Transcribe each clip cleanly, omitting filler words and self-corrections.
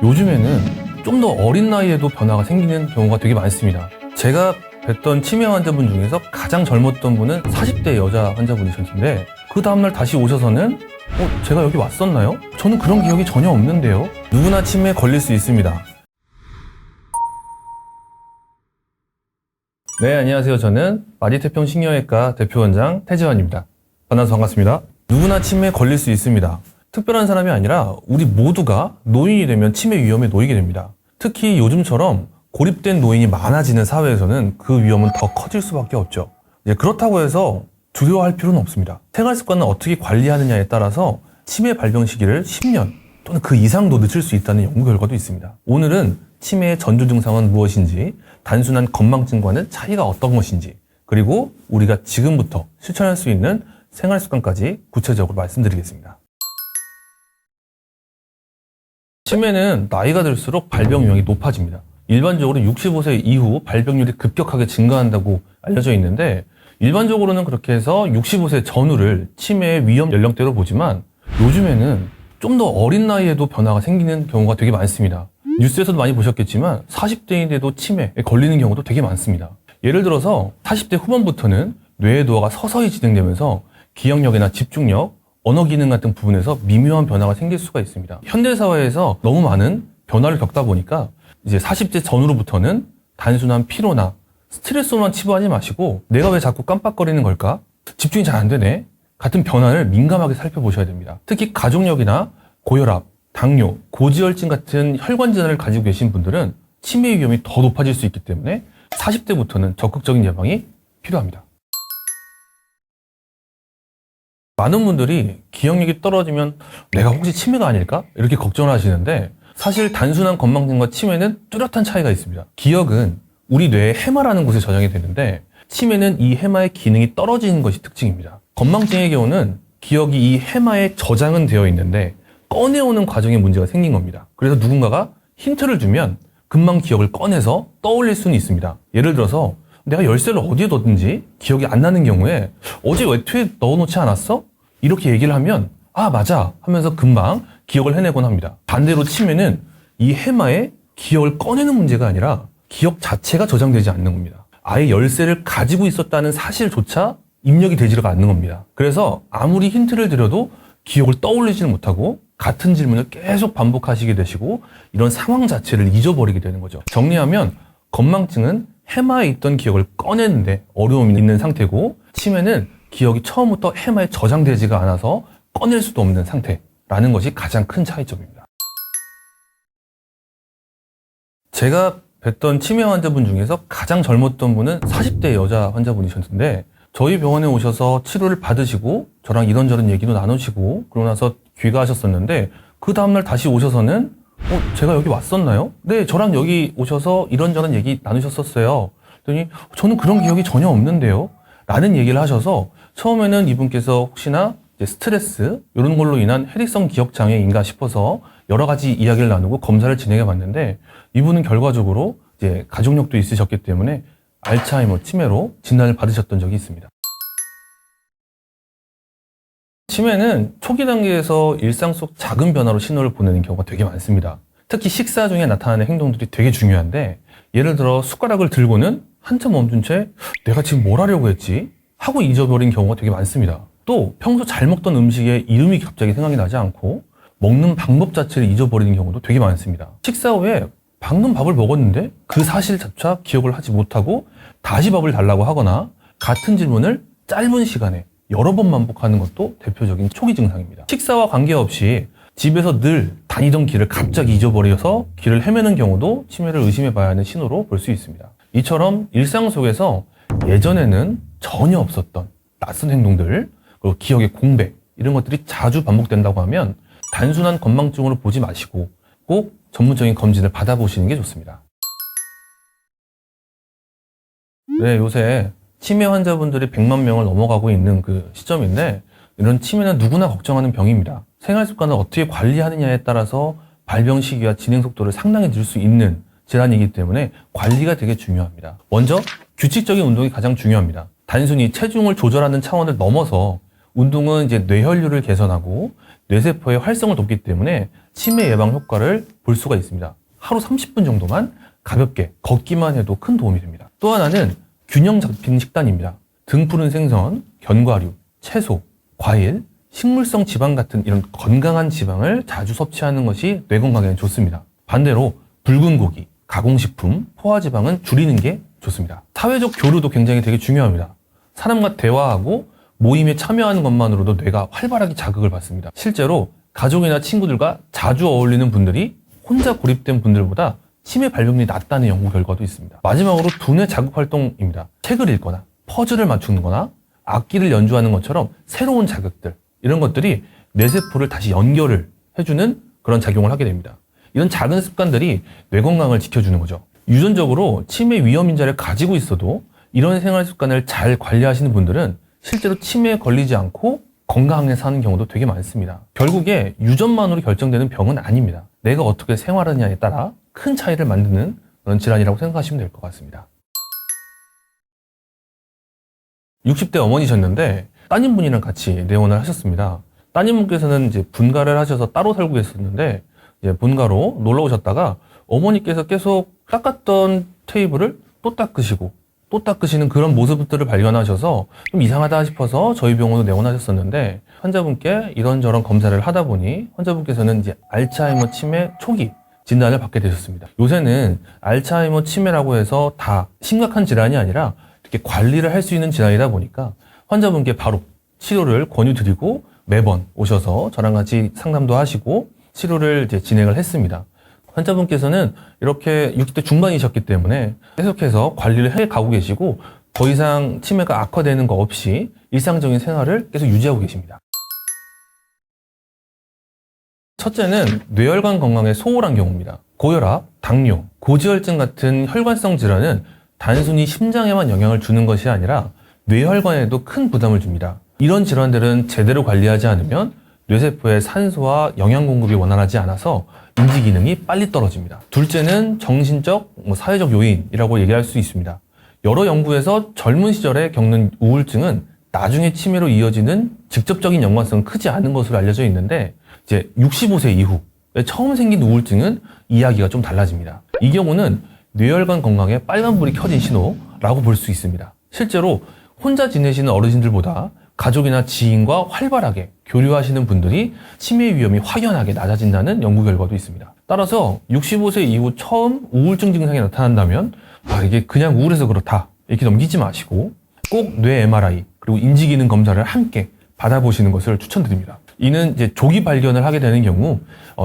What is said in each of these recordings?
요즘에는 좀 더 어린 나이에도 변화가 생기는 경우가 되게 많습니다. 제가 뵀던 치매 환자분 중에서 가장 젊었던 분은 40대 여자 환자분이셨는데 그 다음날 다시 오셔서는 제가 여기 왔었나요? 저는 그런 기억이 전혀 없는데요. 누구나 치매에 걸릴 수 있습니다. 네, 안녕하세요. 저는 마디태평 신경외과 대표원장 태재환입니다. 만나서 반갑습니다. 누구나 치매에 걸릴 수 있습니다. 특별한 사람이 아니라 우리 모두가 노인이 되면 치매 위험에 놓이게 됩니다. 특히 요즘처럼 고립된 노인이 많아지는 사회에서는 그 위험은 더 커질 수밖에 없죠. 그렇다고 해서 두려워할 필요는 없습니다. 생활 습관을 어떻게 관리하느냐에 따라서 치매 발병 시기를 10년 또는 그 이상도 늦출 수 있다는 연구 결과도 있습니다. 오늘은 치매의 전조 증상은 무엇인지, 단순한 건망증과는 차이가 어떤 것인지, 그리고 우리가 지금부터 실천할 수 있는 생활 습관까지 구체적으로 말씀드리겠습니다. 치매는 나이가 들수록 발병 이 높아집니다. 일반적으로 65세 이후 발병률이 급격하게 증가한다고 알려져 있는데, 일반적으로는 그렇게 해서 65세 전후를 치매의 위험 연령대로 보지만 요즘에는 좀 더 어린 나이에도 변화가 생기는 경우가 되게 많습니다. 뉴스에서도 많이 보셨겠지만 40대인데도 치매에 걸리는 경우도 되게 많습니다. 예를 들어서 40대 후반부터는 뇌의 노화가 서서히 진행되면서 기억력이나 집중력, 언어 기능 같은 부분에서 미묘한 변화가 생길 수가 있습니다. 현대사회에서 너무 많은 변화를 겪다 보니까 이제 40대 전후로부터는 단순한 피로나 스트레스로만 치부하지 마시고 내가 왜 자꾸 깜빡거리는 걸까? 집중이 잘 안 되네? 같은 변화를 민감하게 살펴보셔야 됩니다. 특히 가족력이나 고혈압, 당뇨, 고지혈증 같은 혈관 질환을 가지고 계신 분들은 치매 위험이 더 높아질 수 있기 때문에 40대부터는 적극적인 예방이 필요합니다. 많은 분들이 기억력이 떨어지면 내가 혹시 치매가 아닐까? 이렇게 걱정을 하시는데 사실 단순한 건망증과 치매는 뚜렷한 차이가 있습니다. 기억은 우리 뇌의 해마라는 곳에 저장이 되는데 치매는 이 해마의 기능이 떨어지는 것이 특징입니다. 건망증의 경우는 기억이 이 해마에 저장은 되어 있는데 꺼내오는 과정에 문제가 생긴 겁니다. 그래서 누군가가 힌트를 주면 금방 기억을 꺼내서 떠올릴 수는 있습니다. 예를 들어서 내가 열쇠를 어디에 뒀는지 기억이 안 나는 경우에 어제 외투에 넣어놓지 않았어? 이렇게 얘기를 하면 아 맞아 하면서 금방 기억을 해내곤 합니다. 반대로 치매는 이 해마에 기억을 꺼내는 문제가 아니라 기억 자체가 저장되지 않는 겁니다. 아예 열쇠를 가지고 있었다는 사실조차 입력이 되지가 않는 겁니다. 그래서 아무리 힌트를 드려도 기억을 떠올리지는 못하고 같은 질문을 계속 반복하시게 되시고 이런 상황 자체를 잊어버리게 되는 거죠. 정리하면 건망증은 해마에 있던 기억을 꺼내는데 어려움이 있는 상태고 치매는 기억이 처음부터 해마에 저장되지가 않아서 꺼낼 수도 없는 상태라는 것이 가장 큰 차이점입니다. 제가 뵀던 치매 환자분 중에서 가장 젊었던 분은 40대 여자 환자분이셨는데 저희 병원에 오셔서 치료를 받으시고 저랑 이런저런 얘기도 나누시고 그러고 나서 귀가하셨었는데 그 다음날 다시 오셔서는 제가 여기 왔었나요? 네, 저랑 여기 오셔서 이런저런 얘기 나누셨었어요. 그랬더니 저는 그런 기억이 전혀 없는데요? 라는 얘기를 하셔서 처음에는 이분께서 혹시나 이제 스트레스 이런 걸로 인한 해리성 기억 장애인가 싶어서 여러 가지 이야기를 나누고 검사를 진행해 봤는데 이분은 결과적으로 이제 가족력도 있으셨기 때문에 알츠하이머 치매로 진단을 받으셨던 적이 있습니다. 치매는 초기 단계에서 일상 속 작은 변화로 신호를 보내는 경우가 되게 많습니다. 특히 식사 중에 나타나는 행동들이 되게 중요한데 예를 들어 숟가락을 들고는 한참 멈춘 채 내가 지금 뭘 하려고 했지? 하고 잊어버린 경우가 되게 많습니다. 또 평소 잘 먹던 음식의 이름이 갑자기 생각이 나지 않고 먹는 방법 자체를 잊어버리는 경우도 되게 많습니다. 식사 후에 방금 밥을 먹었는데 그 사실조차 기억을 하지 못하고 다시 밥을 달라고 하거나 같은 질문을 짧은 시간에 여러 번 반복하는 것도 대표적인 초기 증상입니다. 식사와 관계없이 집에서 늘 다니던 길을 갑자기 잊어버려서 길을 헤매는 경우도 치매를 의심해 봐야 하는 신호로 볼 수 있습니다. 이처럼 일상 속에서 예전에는 전혀 없었던 낯선 행동들, 그리고 기억의 공백 이런 것들이 자주 반복된다고 하면 단순한 건망증으로 보지 마시고 꼭 전문적인 검진을 받아보시는 게 좋습니다. 네, 요새 치매 환자분들이 100만 명을 넘어가고 있는 그 시점인데 이런 치매는 누구나 걱정하는 병입니다. 생활 습관을 어떻게 관리하느냐에 따라서 발병 시기와 진행 속도를 상당히 늘 수 있는 질환이기 때문에 관리가 되게 중요합니다. 먼저 규칙적인 운동이 가장 중요합니다. 단순히 체중을 조절하는 차원을 넘어서 운동은 이제 뇌혈류를 개선하고 뇌세포의 활성을 돕기 때문에 치매 예방 효과를 볼 수가 있습니다. 하루 30분 정도만 가볍게 걷기만 해도 큰 도움이 됩니다. 또 하나는 균형 잡힌 식단입니다. 등푸른 생선, 견과류, 채소, 과일, 식물성 지방 같은 이런 건강한 지방을 자주 섭취하는 것이 뇌 건강에는 좋습니다. 반대로 붉은 고기, 가공식품, 포화지방은 줄이는 게 좋습니다. 사회적 교류도 굉장히 되게 중요합니다. 사람과 대화하고 모임에 참여하는 것만으로도 뇌가 활발하게 자극을 받습니다. 실제로 가족이나 친구들과 자주 어울리는 분들이 혼자 고립된 분들보다 치매 발병률이 낮다는 연구 결과도 있습니다. 마지막으로 두뇌 자극 활동입니다. 책을 읽거나 퍼즐을 맞추는 거나 악기를 연주하는 것처럼 새로운 자극들, 이런 것들이 뇌세포를 다시 연결을 해주는 그런 작용을 하게 됩니다. 이런 작은 습관들이 뇌 건강을 지켜주는 거죠. 유전적으로 치매 위험 인자를 가지고 있어도 이런 생활 습관을 잘 관리하시는 분들은 실제로 치매에 걸리지 않고 건강하게 사는 경우도 되게 많습니다. 결국에 유전만으로 결정되는 병은 아닙니다. 내가 어떻게 생활하느냐에 따라 큰 차이를 만드는 그런 질환이라고 생각하시면 될 것 같습니다. 60대 어머니셨는데 따님분이랑 같이 내원을 하셨습니다. 따님분께서는 이제 분가를 하셔서 따로 살고 계셨는데 이제 본가로 놀러 오셨다가 어머니께서 계속 닦았던 테이블을 또 닦으시고 또 닦으시는 그런 모습들을 발견하셔서 좀 이상하다 싶어서 저희 병원으로 내원하셨었는데 환자분께 이런저런 검사를 하다 보니 환자분께서는 이제 알츠하이머 치매 초기 진단을 받게 되셨습니다. 요새는 알츠하이머 치매라고 해서 다 심각한 질환이 아니라 이렇게 관리를 할 수 있는 질환이다 보니까 환자분께 바로 치료를 권유드리고 매번 오셔서 저랑 같이 상담도 하시고 치료를 이제 진행을 했습니다. 환자분께서는 이렇게 60대 중반이셨기 때문에 계속해서 관리를 해 가고 계시고 더 이상 치매가 악화되는 거 없이 일상적인 생활을 계속 유지하고 계십니다. 첫째는 뇌혈관 건강에 소홀한 경우입니다. 고혈압, 당뇨, 고지혈증 같은 혈관성 질환은 단순히 심장에만 영향을 주는 것이 아니라 뇌혈관에도 큰 부담을 줍니다. 이런 질환들은 제대로 관리하지 않으면 뇌세포의 산소와 영양 공급이 원활하지 않아서 인지 기능이 빨리 떨어집니다. 둘째는 정신적, 사회적 요인이라고 얘기할 수 있습니다. 여러 연구에서 젊은 시절에 겪는 우울증은 나중에 치매로 이어지는 직접적인 연관성은 크지 않은 것으로 알려져 있는데 이제 65세 이후에 처음 생긴 우울증은 이야기가 좀 달라집니다. 이 경우는 뇌혈관 건강에 빨간불이 켜진 신호라고 볼 수 있습니다. 실제로 혼자 지내시는 어르신들보다 가족이나 지인과 활발하게 교류하시는 분들이 치매 위험이 확연하게 낮아진다는 연구 결과도 있습니다. 따라서 65세 이후 처음 우울증 증상이 나타난다면 이게 그냥 우울해서 그렇다 이렇게 넘기지 마시고 꼭 뇌 MRI 그리고 인지기능 검사를 함께 받아보시는 것을 추천드립니다. 이는 이제 조기 발견을 하게 되는 경우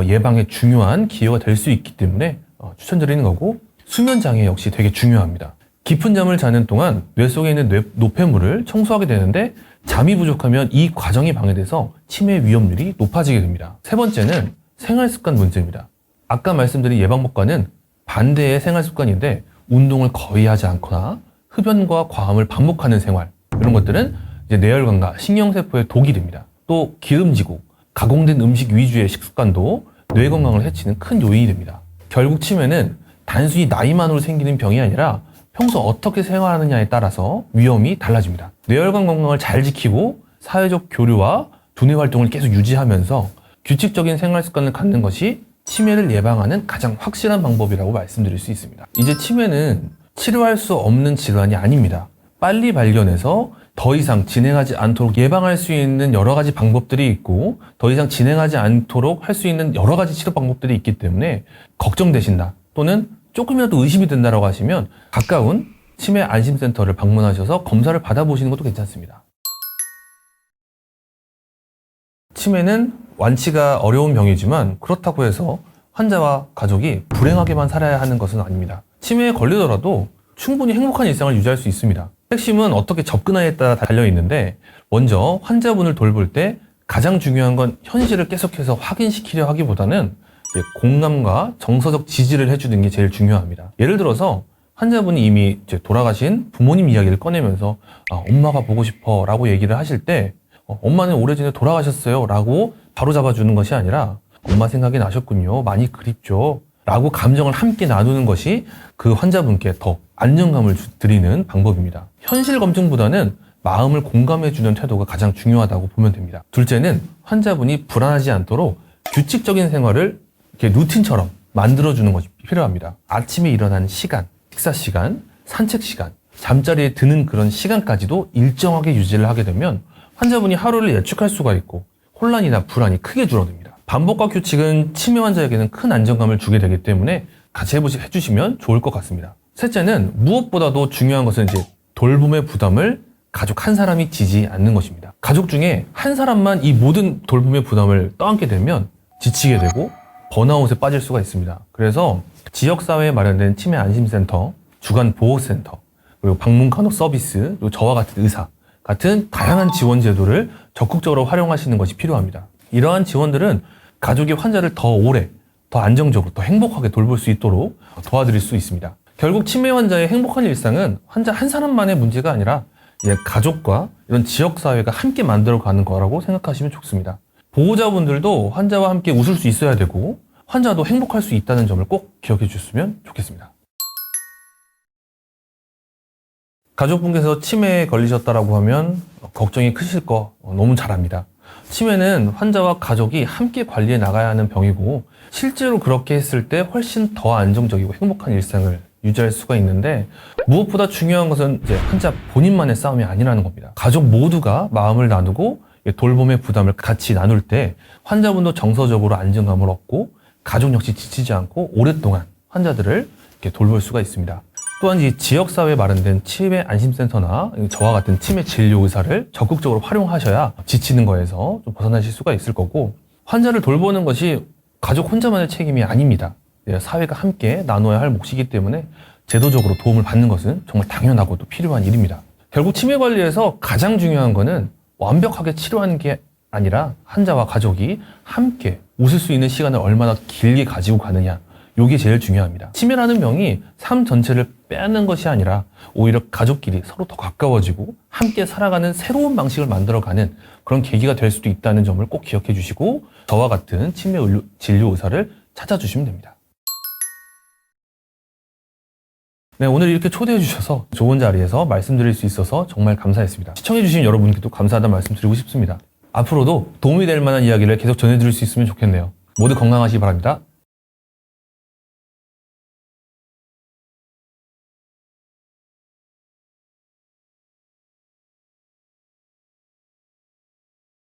예방에 중요한 기회가 될 수 있기 때문에 추천드리는 거고 수면 장애 역시 되게 중요합니다. 깊은 잠을 자는 동안 뇌 속에 있는 노폐물을 청소하게 되는데 잠이 부족하면 이 과정이 방해돼서 치매 위험률이 높아지게 됩니다. 세 번째는 생활습관 문제입니다. 아까 말씀드린 예방법과는 반대의 생활습관인데 운동을 거의 하지 않거나 흡연과 과음을 반복하는 생활 이런 것들은 이제 뇌혈관과 신경세포에 독이 됩니다. 또 기름지고 가공된 음식 위주의 식습관도 뇌 건강을 해치는 큰 요인이 됩니다. 결국 치매는 단순히 나이만으로 생기는 병이 아니라 평소 어떻게 생활하느냐에 따라서 위험이 달라집니다. 뇌혈관 건강을 잘 지키고 사회적 교류와 두뇌 활동을 계속 유지하면서 규칙적인 생활 습관을 갖는 것이 치매를 예방하는 가장 확실한 방법이라고 말씀드릴 수 있습니다. 이제 치매는 치료할 수 없는 질환이 아닙니다. 빨리 발견해서 더 이상 진행하지 않도록 예방할 수 있는 여러 가지 방법들이 있고 더 이상 진행하지 않도록 할 수 있는 여러 가지 치료 방법들이 있기 때문에 걱정되신다 또는 조금이라도 의심이 된다라고 하시면 가까운 치매 안심센터를 방문하셔서 검사를 받아보시는 것도 괜찮습니다. 치매는 완치가 어려운 병이지만 그렇다고 해서 환자와 가족이 불행하게만 살아야 하는 것은 아닙니다. 치매에 걸리더라도 충분히 행복한 일상을 유지할 수 있습니다. 핵심은 어떻게 접근하느냐에 따라 달려있는데 먼저 환자분을 돌볼 때 가장 중요한 건 현실을 계속해서 확인시키려 하기보다는 공감과 정서적 지지를 해주는 게 제일 중요합니다. 예를 들어서 환자분이 이미 이제 돌아가신 부모님 이야기를 꺼내면서 엄마가 보고 싶어 라고 얘기를 하실 때 엄마는 오래전에 돌아가셨어요 라고 바로 잡아주는 것이 아니라 엄마 생각이 나셨군요. 많이 그립죠. 라고 감정을 함께 나누는 것이 그 환자분께 더 안정감을 드리는 방법입니다. 현실 검증보다는 마음을 공감해주는 태도가 가장 중요하다고 보면 됩니다. 둘째는 환자분이 불안하지 않도록 규칙적인 생활을 이렇게 루틴처럼 만들어주는 것이 필요합니다. 아침에 일어나는 시간, 식사 시간, 산책 시간, 잠자리에 드는 그런 시간까지도 일정하게 유지를 하게 되면 환자분이 하루를 예측할 수가 있고 혼란이나 불안이 크게 줄어듭니다. 반복과 규칙은 치매 환자에게는 큰 안정감을 주게 되기 때문에 같이 해주시면 좋을 것 같습니다. 셋째는 무엇보다도 중요한 것은 이제 돌봄의 부담을 가족 한 사람이 지지 않는 것입니다. 가족 중에 한 사람만 이 모든 돌봄의 부담을 떠안게 되면 지치게 되고 번아웃에 빠질 수가 있습니다. 그래서 지역사회에 마련된 치매 안심센터, 주간 보호센터, 그리고 방문 간호 서비스, 그리고 저와 같은 의사 같은 다양한 지원 제도를 적극적으로 활용하시는 것이 필요합니다. 이러한 지원들은 가족이 환자를 더 오래, 더 안정적으로, 더 행복하게 돌볼 수 있도록 도와드릴 수 있습니다. 결국 치매 환자의 행복한 일상은 환자 한 사람만의 문제가 아니라 가족과 이런 지역사회가 함께 만들어가는 거라고 생각하시면 좋습니다. 보호자분들도 환자와 함께 웃을 수 있어야 되고 환자도 행복할 수 있다는 점을 꼭 기억해 주셨으면 좋겠습니다. 가족분께서 치매에 걸리셨다라고 하면 걱정이 크실 거 너무 잘 압니다. 치매는 환자와 가족이 함께 관리해 나가야 하는 병이고 실제로 그렇게 했을 때 훨씬 더 안정적이고 행복한 일상을 유지할 수가 있는데 무엇보다 중요한 것은 이제 환자 본인만의 싸움이 아니라는 겁니다. 가족 모두가 마음을 나누고 돌봄의 부담을 같이 나눌 때 환자분도 정서적으로 안정감을 얻고 가족 역시 지치지 않고 오랫동안 환자들을 이렇게 돌볼 수가 있습니다. 또한 이 지역사회에 마련된 치매 안심센터나 저와 같은 치매 진료 의사를 적극적으로 활용하셔야 지치는 거에서 좀 벗어나실 수가 있을 거고 환자를 돌보는 것이 가족 혼자만의 책임이 아닙니다. 사회가 함께 나눠야 할 몫이기 때문에 제도적으로 도움을 받는 것은 정말 당연하고 또 필요한 일입니다. 결국 치매 관리에서 가장 중요한 거는 완벽하게 치료하는 게 아니라 환자와 가족이 함께 웃을 수 있는 시간을 얼마나 길게 가지고 가느냐, 이게 제일 중요합니다. 치매라는 병이 삶 전체를 빼앗는 것이 아니라 오히려 가족끼리 서로 더 가까워지고 함께 살아가는 새로운 방식을 만들어가는 그런 계기가 될 수도 있다는 점을 꼭 기억해 주시고 저와 같은 치매 진료 의사를 찾아주시면 됩니다. 네, 오늘 이렇게 초대해 주셔서 좋은 자리에서 말씀드릴 수 있어서 정말 감사했습니다. 시청해 주신 여러분께도 감사하다는 말씀 드리고 싶습니다. 앞으로도 도움이 될 만한 이야기를 계속 전해드릴 수 있으면 좋겠네요. 모두 건강하시기 바랍니다.